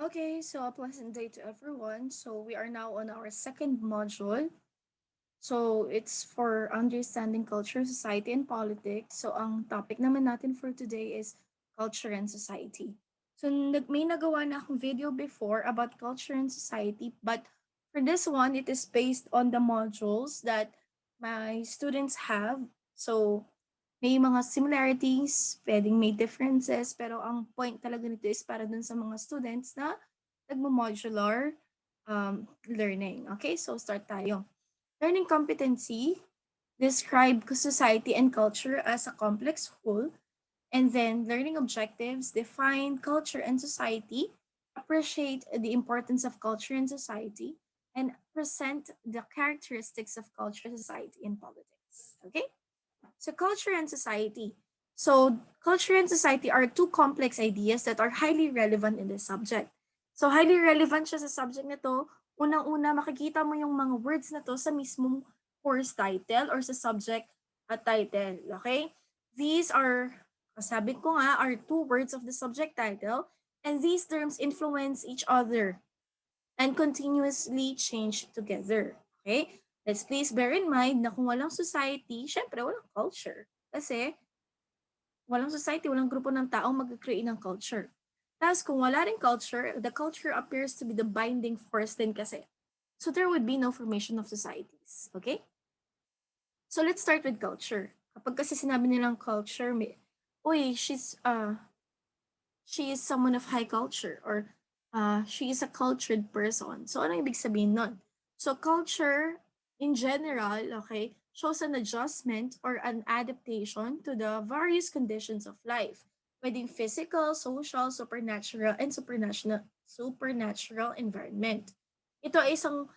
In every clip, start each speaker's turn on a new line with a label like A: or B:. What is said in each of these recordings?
A: Okay, so a pleasant day to everyone. So we are now on our second module. So it's for understanding culture, society, and politics. So ang topic naman natin for today is culture and society. So may nagawa na akong video before about culture and society, but for this one, it is based on the modules that my students have. So may mga similarities, pwedeng may differences, pero ang point talaga nito is para dun sa mga students na nagmo-modular learning. Okay, so start tayo. Learning competency, describe society and culture as a complex whole. And then learning objectives, define culture and society, appreciate the importance of culture and society, and present the characteristics of culture, society, and politics. Okay? So culture and society. So culture and society are two complex ideas that are highly relevant in this subject. So highly relevant siya sa subject na to. Unang-una, makikita mo yung mga words na to sa mismong course title or sa subject title. Okay? These are, sabi ko nga, are two words of the subject title, and these terms influence each other and continuously change together. Okay? Let's please bear in mind na kung walang society, syempre walang culture. Kasi walang society, walang grupo ng tao mag-create ng culture. Tapos kung wala rin culture, the culture appears to be the binding force din kasi. So there would be no formation of societies. Okay? So let's start with culture. Kapag kasi sinabi nilang culture, may, uy, she is someone of high culture or she is a cultured person. So ano ibig sabihin nun? So culture in general, okay, shows an adjustment or an adaptation to the various conditions of life, pwedeng physical, social, supernatural, and supernatural environment. Ito ay isang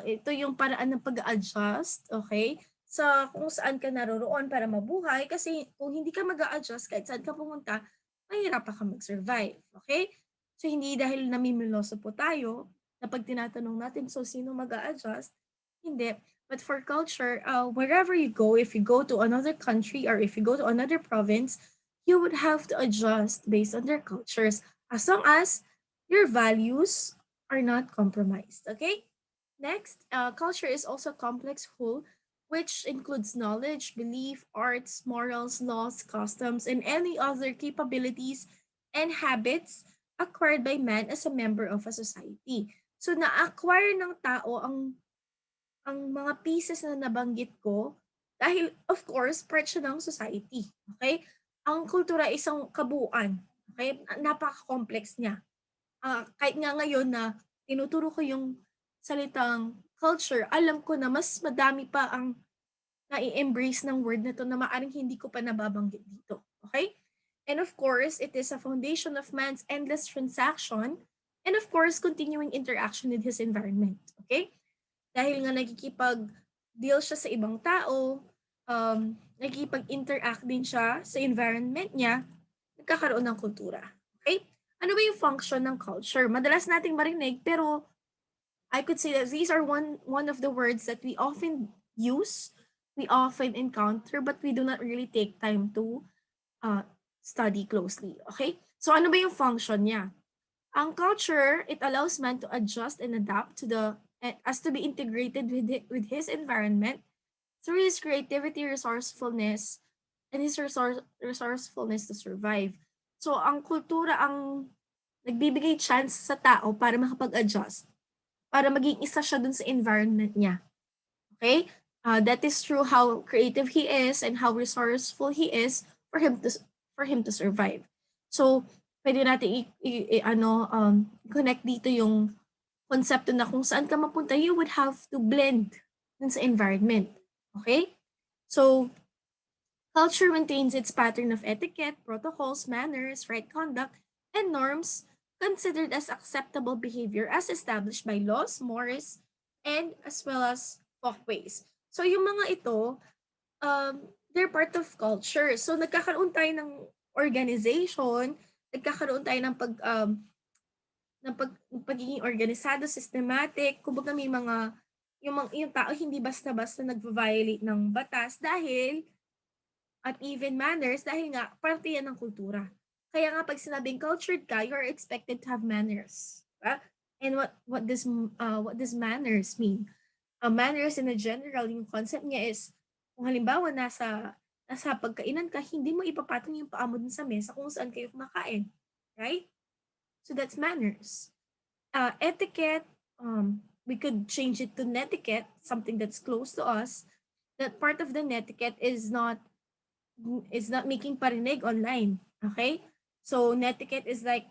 A: ito yung paraan ng pag-adjust, okay, sa kung saan ka naroroon para mabuhay kasi kung hindi ka mag-a-adjust kahit saan ka pumunta, mahirapan ka mag-survive. Okay? So, hindi dahil namimiloso po tayo na pag tinatanong natin, so sino mag-a-adjust? Hindi. But for culture, wherever you go, if you go to another country or if you go to another province, you would have to adjust based on their cultures as long as your values are not compromised. Okay? Next, culture is also a complex whole which includes knowledge, belief, arts, morals, laws, customs, and any other capabilities and habits acquired by man as a member of a society. So na-acquire ng tao ang mga pieces na nabanggit ko dahil of course part siya ng society. Okay? Ang kultura ay isang kabuuan. Okay? Napaka-complex niya. Kahit nga ngayon na tinuturo ko yung salitang culture, alam ko na mas madami pa ang na-embrace ng word na to na maaring hindi ko pa nababanggit dito. Okay? And of course, it is a foundation of man's endless transaction and of course, continuing interaction with his environment. Okay? Dahil nga nagkikipag-deal siya sa ibang tao, nagkikipag-interact din siya sa environment niya, nagkakaroon ng kultura. Okay? Ano ba yung function ng culture? Madalas nating marinig, pero I could say that these are one of the words that we often use, we often encounter, but we do not really take time to uh, study closely. Okay? So ano ba yung function niya? Ang culture, it allows man to adjust and adapt to the as to be integrated with his environment through his creativity, resourcefulness, and his resourcefulness to survive. So ang kultura ang nagbibigay chance sa tao para makapag-adjust, para maging isa siya dun sa environment niya. Okay? That is true how creative he is and how resourceful he is for him to survive. So, pwede natin connect dito yung konsepto na kung saan ka mapunta, you would have to blend dun sa environment. Okay? So, culture maintains its pattern of etiquette, protocols, manners, right conduct, and norms considered as acceptable behavior as established by laws, mores, and as well as folkways. So yung mga ito, they're part of culture. So nagkakaroon tayo ng organization, nagkakaroon tayo ng pagiging organisado, systematic, kumbaga may mga yung tao hindi basta-basta nagvo-violate ng batas dahil at even manners dahil nga parte yan ng kultura. Kaya nga pag sinabing cultured ka, you're expected to have manners. Diba? And what does manners mean? Manners in a general, yung concept niya is, kung halimbawa nasa pagkainan ka, hindi mo ipapatong yung paa mo dun sa mesa kung saan kayo kumakain. Right? So that's manners. Etiquette, we could change it to netiquette, something that's close to us. That part of the netiquette is not making parinig online. Okay? So netiquette is like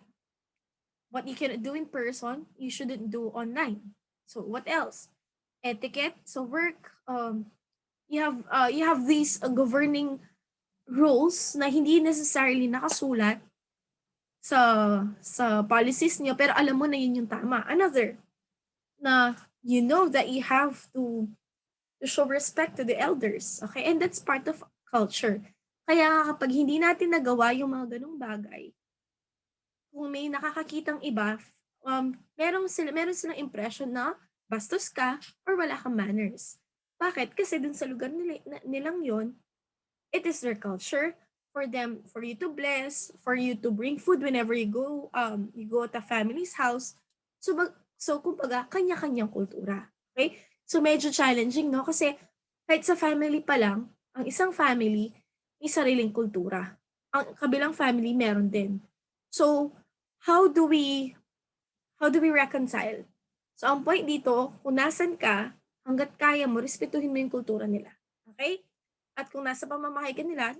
A: what you can do in person, you shouldn't do online. So what else? Etiquette. So work. You have these governing rules na hindi necessarily nakasulat sa policies niyo, pero alam mo na yun yung tama. Another, na you know that you have to show respect to the elders. Okay? And that's part of culture. Kaya kapag hindi natin nagawa yung mga ganung bagay, kung may nakakakitang iba, meron silang impression na bastos ka or wala kang manners. Bakit? Kasi dun sa lugar nilang yon, it is their culture for you to bless, for you to bring food whenever you go at a family's house. So kumbaga, kanya-kanyang kultura. Okay? So medyo challenging, no? Kasi kahit sa family pa lang, ang isang family may sariling kultura. Ang kabilang family meron din. So how do we reconcile? So ang point dito, kung nasan ka, hanggat kaya mo, respetuhin mo yung kultura nila. Okay? At kung nasa pamamahay ka nila,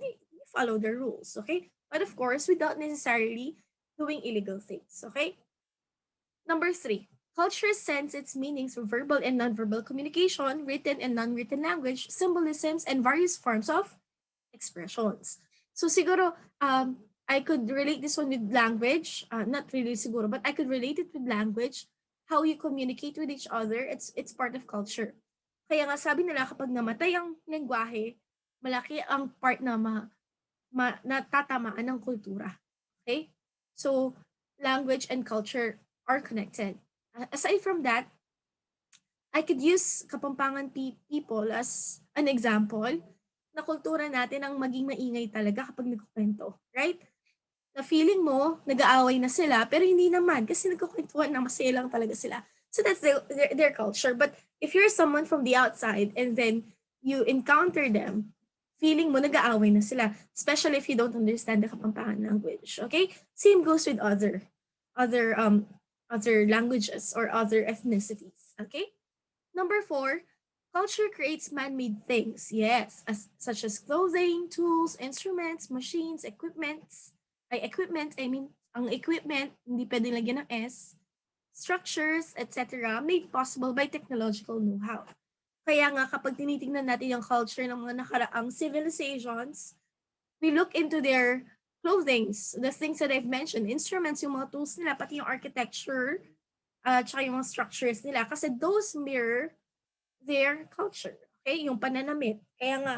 A: follow their rules. Okay? But of course, without necessarily doing illegal things. Okay? Number 3, culture sends its meanings through verbal and nonverbal communication, written and non-written language, symbolisms, and various forms of expressions. So siguro, I could relate this one with language. Not really siguro, but I could relate it with language. How you communicate with each other, it's part of culture. Kaya nga sabi nila kapag namatay ang lengguwahe, malaki ang part na natatamaan ng kultura. Okay? So, language and culture are connected. Aside from that, I could use Kapampangan people as an example na kultura natin ang maging maingay talaga kapag nagkukwento. Right? Na feeling mo, nag-aaway na sila, pero hindi naman kasi nagkukwentuhan na masaya lang talaga sila. So that's their culture. But if you're someone from the outside and then you encounter them, feeling mo nag-aaway na sila, especially if you don't understand the Kapampangan language. Okay? Same goes with other other languages or other ethnicities. Okay? Number 4, culture creates man-made things. Yes, such as clothing, tools, instruments, machines, equipment, ang equipment, hindi pwedeng lagyan ng S, structures, etc., made possible by technological know-how. Kaya nga kapag tinitingnan natin yung culture ng mga nakaraang civilizations, we look into their clothings, the things that I've mentioned, instruments, yung mga tools nila, pati yung architecture, tsaka yung mga structures nila. Kasi those mirror their culture. Okay? Yung pananamit. Kaya nga,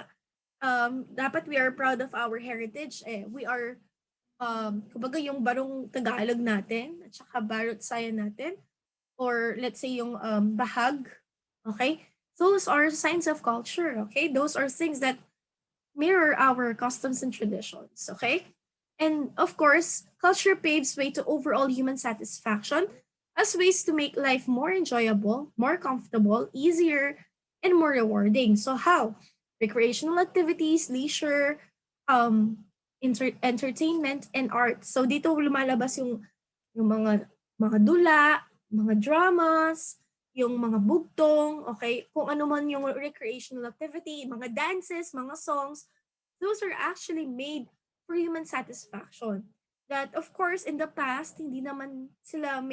A: dapat we are proud of our heritage. We are kumbaga yung barong Tagalog natin at saka barot sayan natin or let's say yung bahag, okay? Those are signs of culture, okay? Those are things that mirror our customs and traditions, okay? And of course, culture paves way to overall human satisfaction as ways to make life more enjoyable, more comfortable, easier, and more rewarding. So how? Recreational activities, leisure, entertainment, and art. So dito lumalabas yung mga dula, mga dramas, yung mga bugtong, okay? Kung ano man yung recreational activity, mga dances, mga songs, those are actually made for human satisfaction. That of course in the past hindi naman sila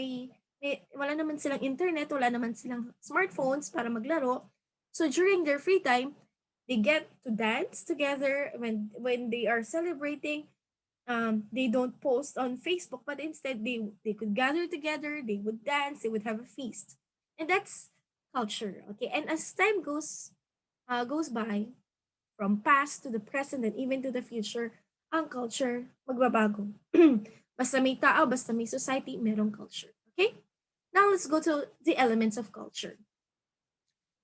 A: wala naman silang internet, wala naman silang smartphones para maglaro. So during their free time, they get to dance together when they are celebrating. They don't post on Facebook, but instead they could gather together, they would dance, they would have a feast. And that's culture, okay? And as time goes by, from past to the present and even to the future, ang culture magbabago. Basta may tao, basta may society, merong culture, okay? Now let's go to the elements of culture.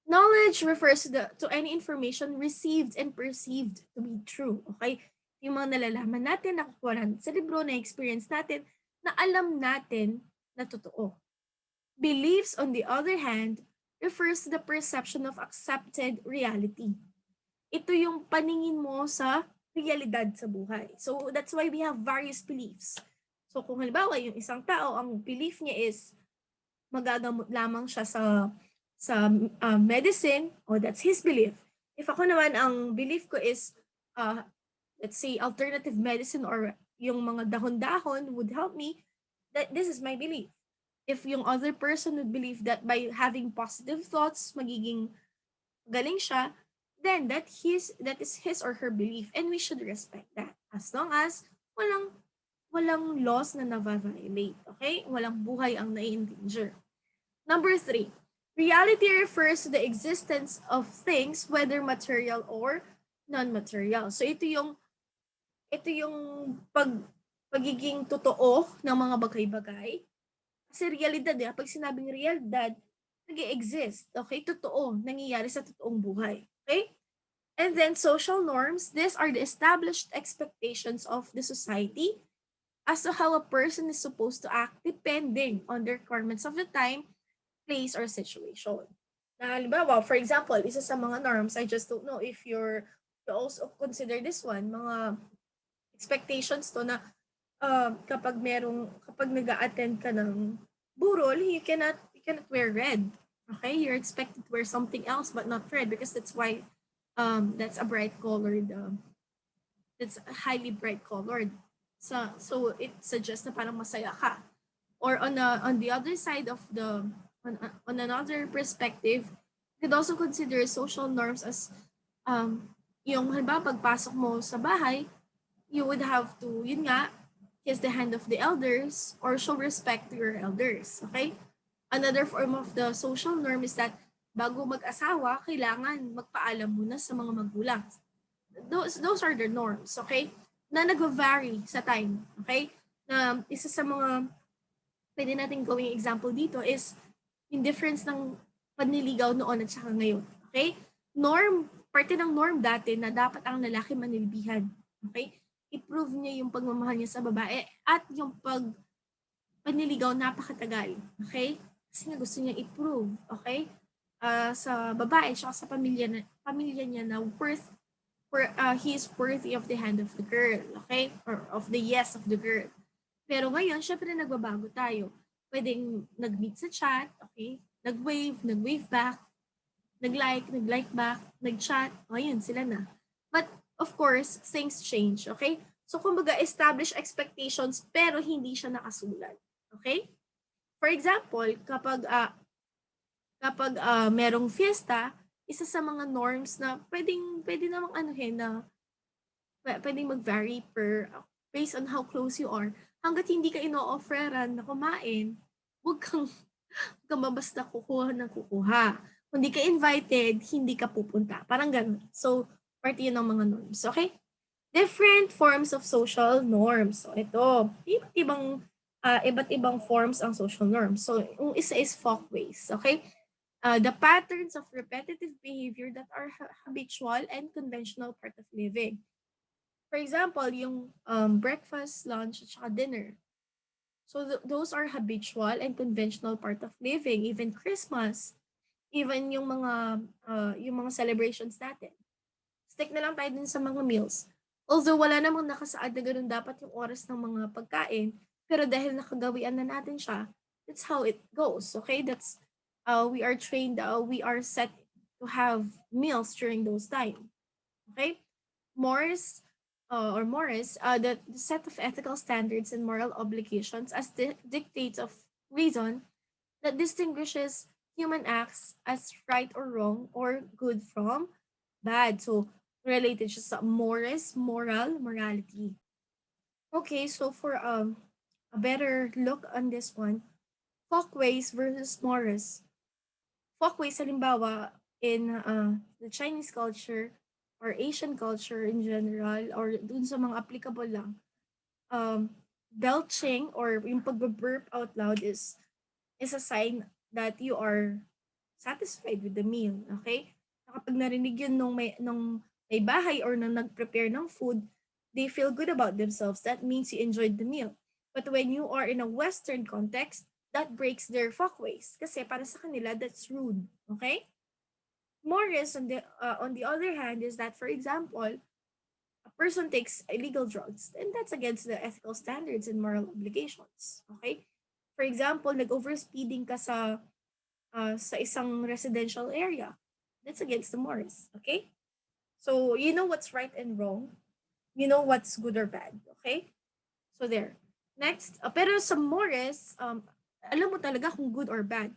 A: Knowledge refers to any information received and perceived to be true, okay? yung mga nalalaman natin, nakukuha natin sa libro, na-experience natin, na alam natin na totoo. Beliefs, on the other hand, refers to the perception of accepted reality. Ito yung paningin mo sa realidad sa buhay. So that's why we have various beliefs. So kung halimbawa yung isang tao, ang belief niya is magagamot lamang siya sa medicine, that's his belief. If ako naman, ang belief ko is, let's say, alternative medicine or yung mga dahon-dahon would help me, that this is my belief. If yung other person would believe that by having positive thoughts, magiging galing siya, then that is his or her belief, and we should respect that as long as walang laws na na-violate, okay? Walang buhay ang nai-endanger. Number 3, reality refers to the existence of things, whether material or non-material. So ito yung pagiging totoo ng mga bagay-bagay. Kasi realidad, pag sinabing realidad, nag-exist, okay? Totoo, nangyayari sa totoong buhay, okay? And then social norms, these are the established expectations of the society as to how a person is supposed to act depending on the requirements of the time, place, or situation. Na halimbawa, for example, isa sa mga norms, I just don't know if you also consider this one, mga expectations to na kapag nag-a-attend ka ng burol, you cannot wear red. Okay? You're expected to wear something else but not red, because that's why that's a bright colored, that's highly bright colored. So it suggests na parang masaya ka. Or on the other side of on another perspective, you could also consider social norms as yung halimbawa pagpasok mo sa bahay, you would have to, yun nga, kiss the hand of the elders or show respect to your elders. Okay? Another form of the social norm is that bago mag-asawa, kailangan magpaalam muna sa mga magulang. Those are the norms, okay? Na nag-vary sa time, okay? Na isa sa mga pwede natin gawing example dito is yung difference ng panliligaw noon at saka ngayon, okay? Parte ng norm dati na dapat ang lalaki manilbihan, okay? I-prove niya yung pagmamahal niya sa babae at yung panliligaw napakatagal, okay? Kasi nga gusto niya i-prove, okay? Sa babae at sa pamilya niya na he is worthy of the hand of the girl, okay? Or of the yes of the girl. Pero ngayon, syempre nagbabago tayo. Pwedeng nag-meet sa chat, okay? Nag-wave back, nag-like back, nag-chat, yun, sila na. But of course, things change, okay? So kumbaga, establish expectations pero hindi siya nakasulat, okay? For example, kapag merong fiesta, isa sa mga norms na pwede namang na pwedeng mag-vary based on how close you are. Hanggat hindi ka ino-offeran na kumain, huwag kang basta kukuha ng kukuha. Kung hindi ka invited, hindi ka pupunta. Parang ganun. So, parte yun ng mga norms. Okay? Different forms of social norms. So, ito. Iba't ibang forms ang social norms. So, yung isa is folkways. Okay? The patterns of repetitive behavior that are habitual and conventional part of living. For example, yung breakfast, lunch, at saka dinner. So those are habitual and conventional part of living. Even Christmas, even yung mga celebrations natin. Stick na lang tayo dun sa mga meals. Although wala namang nakasaad na ganun dapat yung oras ng mga pagkain, pero dahil nakagawian na natin siya, that's how it goes. Okay? That's we are trained, we are set to have meals during those time. Okay? Morris, the set of ethical standards and moral obligations as dictates of reason that distinguishes human acts as right or wrong or good from bad. So, related siya sa morality. Okay, so for a better look on this one, folkways versus morals. Folkways, halimbawa, in the Chinese culture or Asian culture in general or dun sa mga applicable lang, belching or yung pag-burp out loud is a sign that you are satisfied with the meal, okay? Kapag narinig yun nung may bahay or nung nag-prepare ng food, they feel good about themselves. That means you enjoyed the meal. But when you are in a Western context, that breaks their folkways. Kasi para sa kanila, that's rude. Okay? Morris, on the other hand, is that, for example, a person takes illegal drugs, and that's against the ethical standards and moral obligations. Okay? For example, nag-overspeeding ka sa isang residential area. That's against the mores. Okay? So, you know what's right and wrong. You know what's good or bad. Okay? So, there. Next, pero sa mores, alam mo talaga kung good or bad.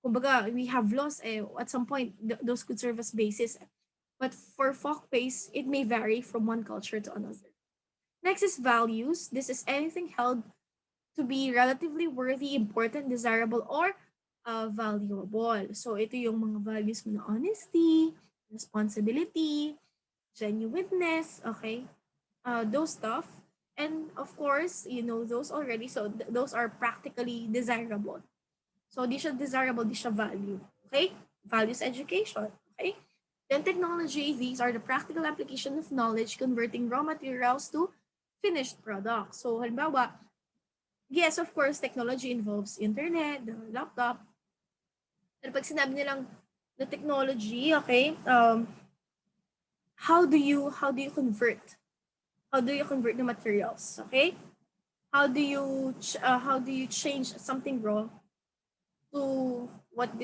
A: Kumbaga, we have laws at some point, those could serve as basis. But for folkways, it may vary from one culture to another. Next is values. This is anything held to be relatively worthy, important, desirable, or valuable. So, ito yung mga values mo na honesty, responsibility, genuineness, okay? Those stuff. And of course, you know those already. So, those are practically desirable. So, di siya desirable, di siya value. Okay? Values education. Okay? Then technology, these are the practical application of knowledge converting raw materials to finished products. So, halimbawa, yes, of course, technology involves internet, the laptop. Pero pag sinabi nilang the technology, okay, how do you convert? How do you convert the materials? Okay, how do you change something raw to what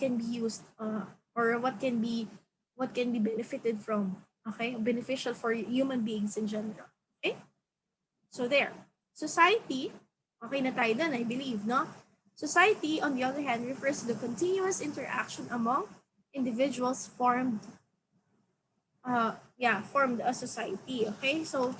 A: can be used or what can be benefited from? Okay, beneficial for human beings in general. Okay, so there. Society, okay na tayo dun, I believe, no? Society, on the other hand, refers to the continuous interaction among individuals formed a society. Okay, so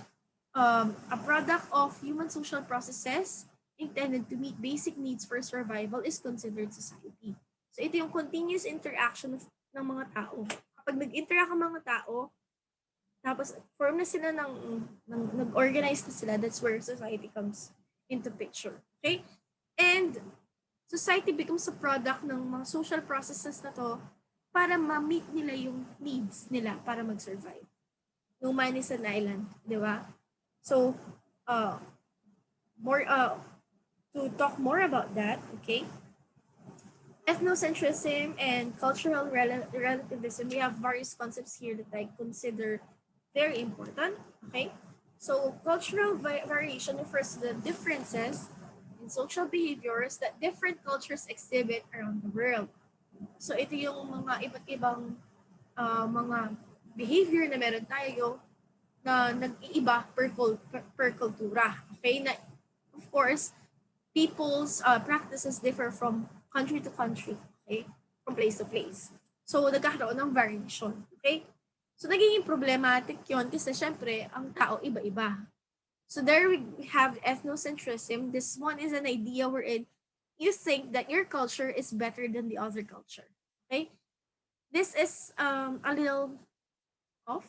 A: a product of human social processes intended to meet basic needs for survival is considered society. So ito yung continuous interaction ng mga tao. Kapag nag-interact ang mga tao, tapos form na sila nag-organize na sila, that's where society comes into picture. Okay? And society becomes a product ng mga social processes na to para ma-meet nila yung needs nila para mag-survive. No man is an island, di ba? So, to talk more about that, okay? Ethnocentrism and cultural relativism, we have various concepts here that I consider very important, okay? So, cultural variation refers to the differences in social behaviors that different cultures exhibit around the world. So, ito yung mga iba't ibang mga behavior na meron tayo na nag-iiba per kultura. Okay? Na, of course, people's practices differ from country to country. Okay? From place to place. So, nagkakaroon ng variation. Okay? So, nagiging problematic yun kasi syempre, ang tao iba-iba. So, there we have ethnocentrism. This one is an idea wherein you think that your culture is better than the other culture. Okay? This is a little off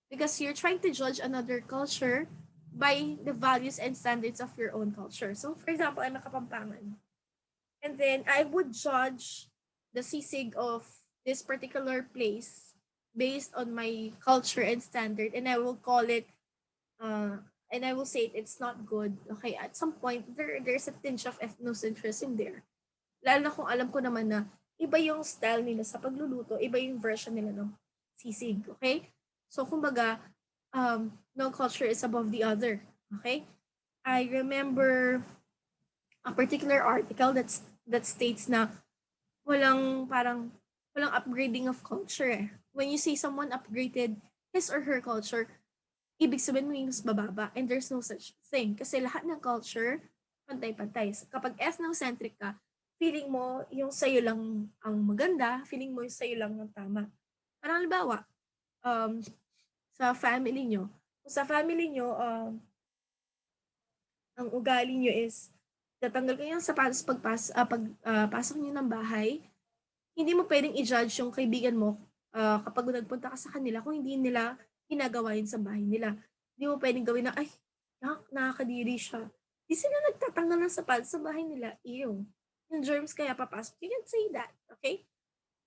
A: because you're trying to judge another culture by the values and standards of your own culture. So, for example, I'm a Kapampangan. And then I would judge the sisig of this particular place based on my culture and standard, and I will call it and I will say it's not good. Okay, at some point there's a tinge of ethnocentrism there. Lalo na kung alam ko naman na iba yung style nila sa pagluluto, iba yung version nila ng sisig, okay? So kumbaga, no culture is above the other, okay? I remember a particular article that states na walang upgrading of culture eh. When you say someone upgraded his or her culture, ibig sabihin mo yung mas bababa, and there's no such thing kasi lahat ng culture pantay-pantay. Kapag ethnocentric ka, feeling mo yung sa'yo lang ang maganda, feeling mo yung sa'yo lang ang tama. Parang halimbawa, sa family nyo, ang ugali nyo is tatanggal kayo ng sapatos pasok nyo ng bahay, hindi mo pwedeng i-judge yung kaibigan mo kapag nagpunta ka sa kanila kung hindi nila ginagawa yun sa bahay nila. Hindi mo pwedeng gawin na, ay, nakakadiri siya. Di sila nagtatanggal ng sapatos sa bahay nila. Ew. Yung germs kaya papasok. You can say that, okay?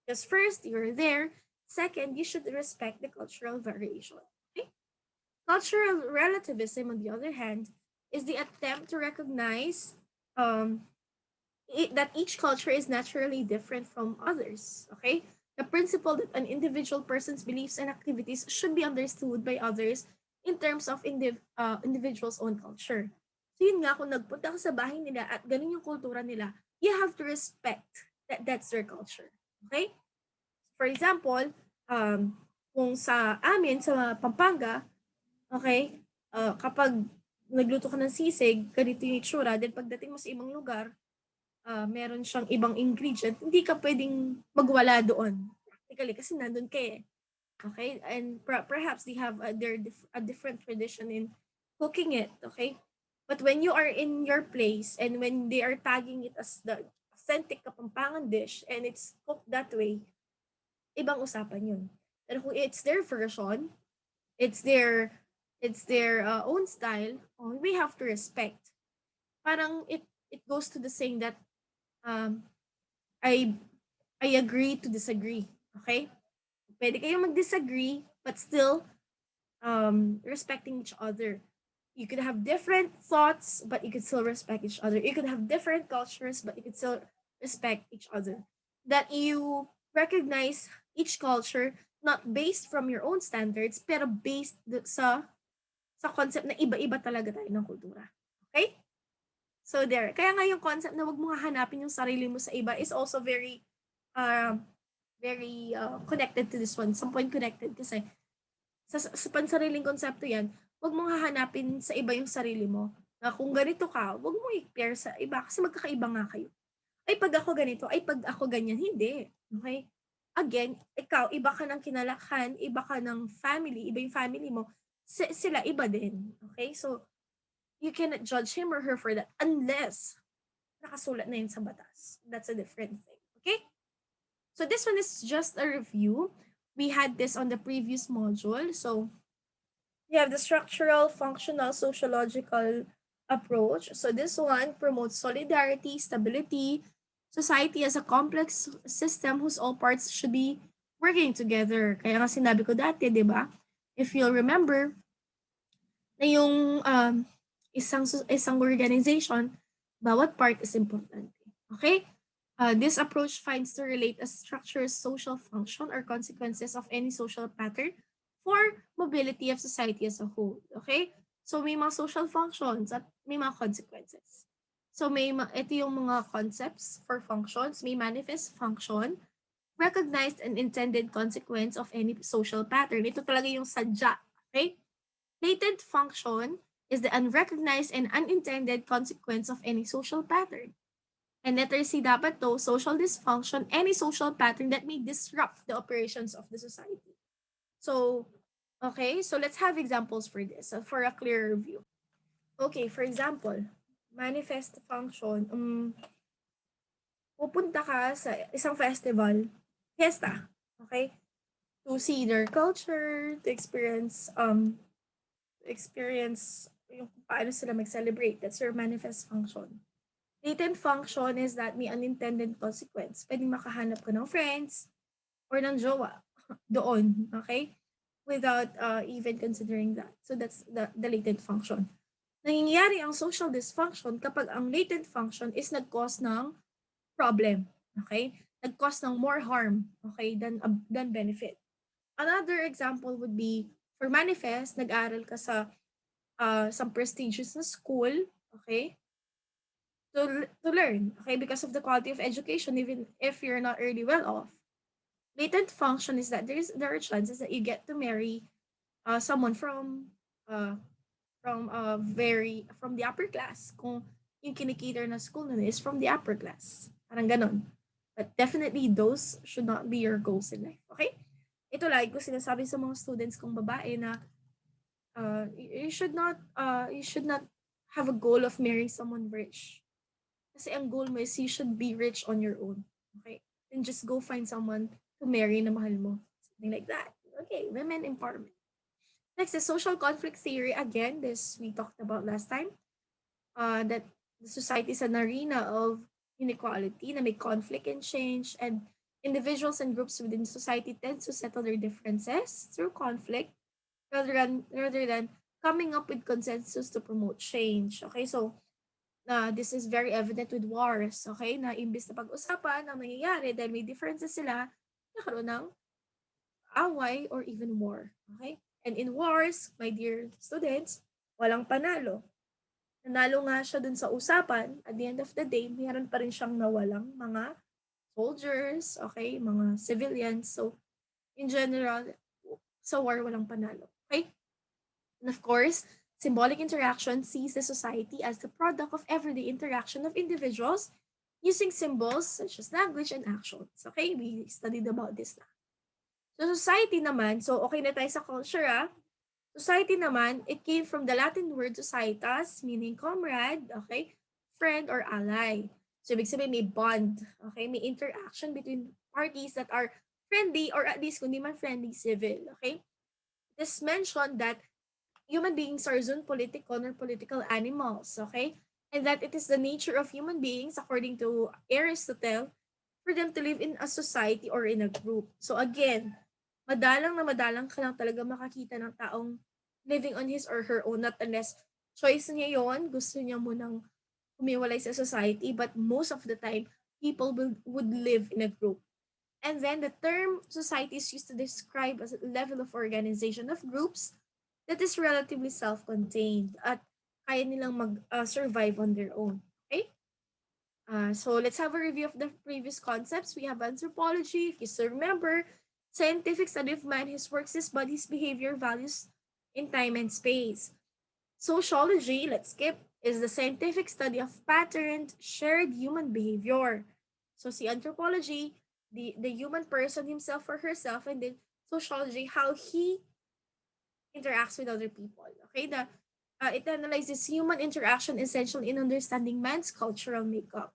A: Because first, you're there. Second, you should respect the cultural variation. Okay? Cultural relativism, on the other hand, is the attempt to recognize um, that each culture is naturally different from others. Okay? The principle that an individual person's beliefs and activities should be understood by others in terms of individual's own culture. So yun nga, kung nagpunta ka sa bahay nila at ganun yung kultura nila, you have to respect that that's their culture. Okay? For example, kung sa amin, sa Pampanga, okay, kapag nagluto ka ng sisig, ganito yung itsura, then pagdating mo sa ibang lugar, meron siyang ibang ingredient, hindi ka pwedeng magwala doon. Practically, kasi nandun ka eh. Okay? And perhaps they have a different tradition in cooking it. Okay? But when you are in your place and when they are tagging it as the authentic Kapampangan dish and it's cooked that way, ibang usapan yun. Pero kung it's their version, it's their own style, we have to respect. Parang it goes to the saying that um, I I agree to disagree. Okay? Pwede kayong mag-disagree, but still respecting each other. You could have different thoughts, but you could still respect each other. You could have different cultures, but you could still respect each other. That you recognize each culture not based from your own standards, pero based sa concept na iba-iba talaga tayo ng kultura. Okay? So there. Kaya nga yung concept na wag mo hanapin yung sarili mo sa iba is also very connected to this one. Some point connected kasi sa pansariling konsepto yan, wag mong hahanapin sa iba yung sarili mo. Na kung ganito ka, wag mo i-pair sa iba kasi magkakaiba nga kayo. Ay pag ako ganito, ay pag ako ganyan, hindi. Okay? Again, ikaw, iba ka ng kinalakihan, iba ka ng family, iba yung family mo, sila iba din. Okay? So, you cannot judge him or her for that unless nakasulat na yun sa batas. That's a different thing. Okay? So this one is just a review. We had this on the previous module. So we have the structural, functional, sociological approach. So this one promotes solidarity, stability, society as a complex system whose all parts should be working together. Kaya nga sinabi ko dati, di ba? If you'll remember, na yung isang organization, bawat part is important. Okay? This approach finds to relate a structure's social function or consequences of any social pattern for mobility of society as a whole. Okay? So may mga social functions at may mga consequences. So ito yung mga concepts for functions. May manifest function, recognized and intended consequence of any social pattern. Ito talaga yung sadya. Okay? Latent function is the unrecognized and unintended consequence of any social pattern. And letter C dapat to, social dysfunction, any social pattern that may disrupt the operations of the society. So, okay, so let's have examples for this, for a clearer view. Okay, for example, manifest function, pupunta ka sa isang festival, fiesta, okay, to see their culture, to experience yung paano sila mag-celebrate. That's your manifest function. Latent function is that may unintended consequence. Pwedeng makahanap ka ng friends or ng jowa doon, okay? Without even considering that. So that's the latent function. Nangyayari ang social dysfunction kapag ang latent function is nag-cause ng problem, okay? Nag-cause ng more harm, okay, than benefit. Another example would be for manifest, nag-aral ka sa some prestigious na school, okay? To learn, okay, because of the quality of education, even if you're not really well off. Latent function is that there are chances that you get to marry someone from the upper class kung yung kinikater na school na is from the upper class. Parang ganon. But definitely those should not be your goals in life. Okay? Ito lagi ko sinasabi sa mga students kong babae na you should not have a goal of marrying someone rich. Kasi ang goal mo is you should be rich on your own. Okay? And just go find someone to marry na mahal mo. Something like that. Okay, women empowerment. Next is social conflict theory. Again, this we talked about last time. That the society is an arena of inequality na may conflict and change, and individuals and groups within society tend to settle their differences through conflict rather than coming up with consensus to promote change. Okay, so this is very evident with wars. Okay, na imbis na pag-usapan ang nangyayari dahil may differences sila, nakaroon ng away or even war. Okay? And in wars, my dear students, walang panalo. Nanalo nga siya dun sa usapan, at the end of the day, mayroon pa rin siyang nawalang mga soldiers, okay, mga civilians. So, in general, sa war, walang panalo. Okay? And of course, symbolic interaction sees the society as the product of everyday interaction of individuals using symbols such as language and actions. Okay, we studied about this na. So society naman, so okay na tayo sa culture ah. Society naman, it came from the Latin word societas, meaning comrade, okay, friend or ally. So ibig sabihin may bond, okay, may interaction between parties that are friendly or at least kung di man friendly, civil, okay. This mentioned that human beings are zoon politikon or political animals, okay? And that it is the nature of human beings, according to Aristotle, for them to live in a society or in a group. So again, madalang na madalang ka lang talaga makakita ng taong living on his or her own, not unless choice niya yon, gusto niya munang humiwalay sa society, but most of the time, people would live in a group. And then the term society is used to describe a level of organization of groups that is relatively self-contained at kaya nilang mag-survive on their own. Okay? So let's have a review of the previous concepts. We have anthropology, if you still remember, scientific study of man, his works, his body, his behavior, values in time and space. Sociology, let's skip, is the scientific study of patterned, shared human behavior. So see anthropology, the human person himself or herself, and then sociology, how he interacts with other people. Okay, it analyzes human interaction essential in understanding man's cultural makeup.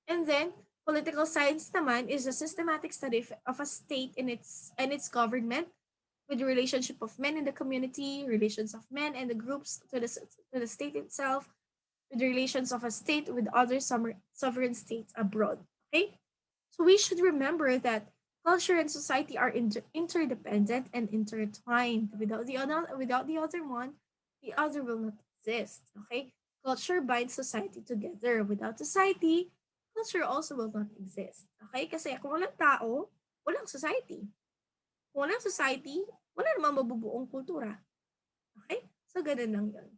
A: And then political science naman is a systematic study of a state and its government with the relationship of men in the community, relations of men and the groups to the state itself, with the relations of a state with other sovereign states abroad. Okay? So we should remember that culture and society are interdependent and intertwined. Without the other one, the other will not exist. Okay? Culture binds society together. Without society, culture also will not exist. Okay? Kasi kung walang tao, walang society. Kung walang society, wala namang mabubuong kultura. Okay? So, ganun lang yun.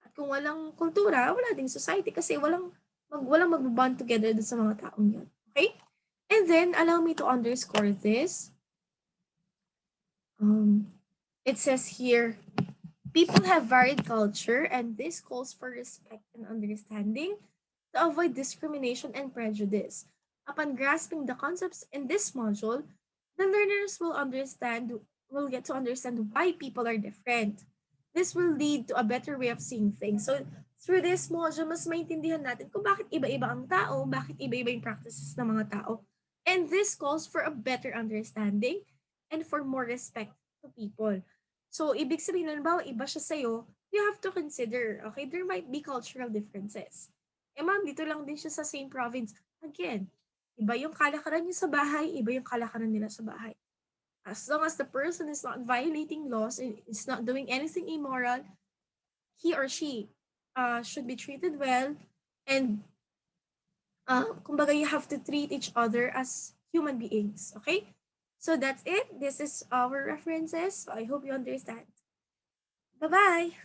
A: At kung walang kultura, wala ding society kasi walang magbabond together dun sa mga taong yun. Okay? And then, allow me to underscore this. It says here, people have varied culture and this calls for respect and understanding to avoid discrimination and prejudice. Upon grasping the concepts in this module, the learners will get to understand why people are different. This will lead to a better way of seeing things. So, through this module, mas maintindihan natin kung bakit iba-iba ang tao, bakit iba-iba yung practices ng mga tao. And this calls for a better understanding and for more respect to people. So, ibig sabihin, halimbawa, iba siya sa'yo, you have to consider, okay, there might be cultural differences. Eh ma'am, dito lang din siya sa same province. Again, iba yung kalakaran niyo sa bahay, iba yung kalakaran nila sa bahay. As long as the person is not violating laws, is not doing anything immoral, he or she should be treated well, and kumbaga you have to treat each other as human beings, okay? So that's it. This is our references. So I hope you understand. Bye-bye.